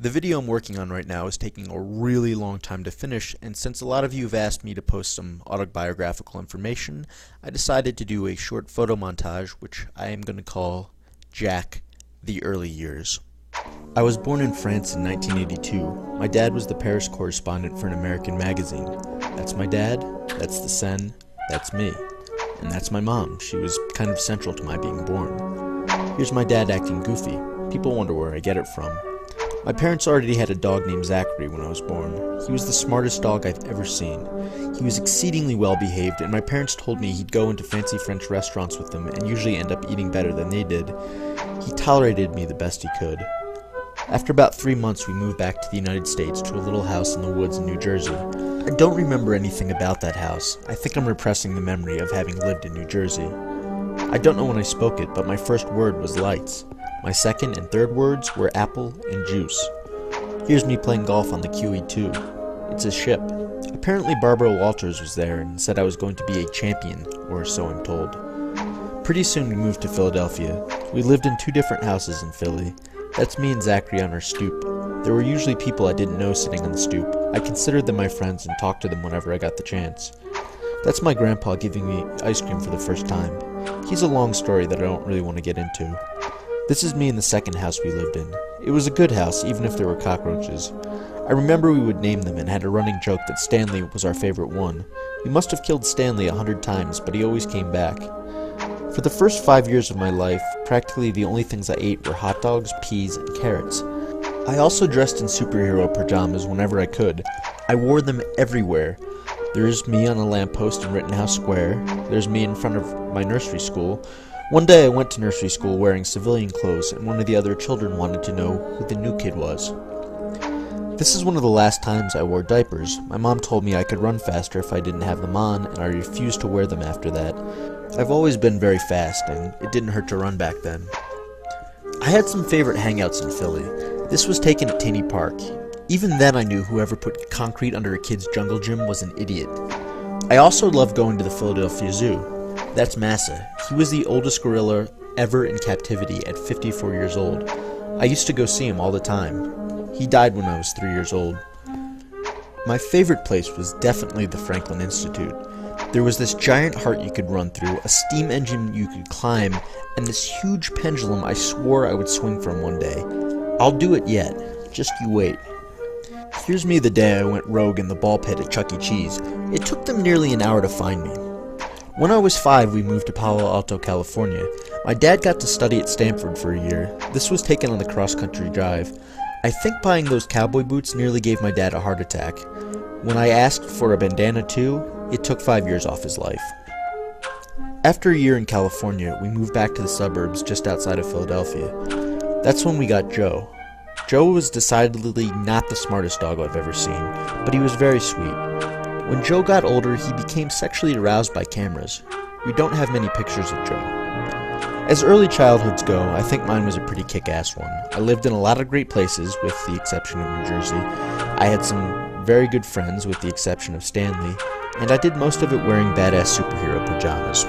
The video I'm working on right now is taking a really long time to finish, and since a lot of you have asked me to post some autobiographical information, I decided to do a short photo montage, which I am going to call Jack, the Early Years. I was born in France in 1982. My dad was the Paris correspondent for an American magazine. That's my dad, that's the Seine, that's me. And that's my mom. She was kind of central to my being born. Here's my dad acting goofy. People wonder where I get it from. My parents already had a dog named Zachary when I was born. He was the smartest dog I've ever seen. He was exceedingly well behaved, and my parents told me he'd go into fancy French restaurants with them and usually end up eating better than they did. He tolerated me the best he could. After about 3 months, we moved back to the United States to a little house in the woods in New Jersey. I don't remember anything about that house. I think I'm repressing the memory of having lived in New Jersey. I don't know when I spoke it, but my first word was lights. My second and third words were apple and juice. Here's me playing golf on the QE2. It's a ship. Apparently Barbara Walters was there and said I was going to be a champion, or so I'm told. Pretty soon we moved to Philadelphia. We lived in 2 different houses in Philly. That's me and Zachary on our stoop. There were usually people I didn't know sitting on the stoop. I considered them my friends and talked to them whenever I got the chance. That's my grandpa giving me ice cream for the first time. He's a long story that I don't really want to get into. This is me in the second house we lived in. It was a good house, even if there were cockroaches. I remember we would name them and had a running joke that Stanley was our favorite one. We must have killed Stanley 100 times, but he always came back. For the first 5 years of my life, practically the only things I ate were hot dogs, peas, and carrots. I also dressed in superhero pajamas whenever I could. I wore them everywhere. There's me on a lamppost in Rittenhouse Square. There's me in front of my nursery school. One day I went to nursery school wearing civilian clothes, and one of the other children wanted to know who the new kid was. This is one of the last times I wore diapers. My mom told me I could run faster if I didn't have them on, and I refused to wear them after that. I've always been very fast, and it didn't hurt to run back then. I had some favorite hangouts in Philly. This was taken at Taney Park. Even then I knew whoever put concrete under a kid's jungle gym was an idiot. I also loved going to the Philadelphia Zoo. That's Massa. He was the oldest gorilla ever in captivity at 54 years old. I used to go see him all the time. He died when I was 3 years old. My favorite place was definitely the Franklin Institute. There was this giant heart you could run through, a steam engine you could climb, and this huge pendulum I swore I would swing from one day. I'll do it yet. Just you wait. Here's me the day I went rogue in the ball pit at Chuck E. Cheese. It took them nearly an hour to find me. When I was 5, we moved to Palo Alto, California. My dad got to study at Stanford for a year. This was taken on the cross-country drive. I think buying those cowboy boots nearly gave my dad a heart attack. When I asked for a bandana too, it took 5 years off his life. After a year in California, we moved back to the suburbs just outside of Philadelphia. That's when we got Joe. Joe was decidedly not the smartest dog I've ever seen, but he was very sweet. When Joe got older, he became sexually aroused by cameras. We don't have many pictures of Joe. As early childhoods go, I think mine was a pretty kick-ass one. I lived in a lot of great places, with the exception of New Jersey. I had some very good friends, with the exception of Stanley, and I did most of it wearing badass superhero pajamas.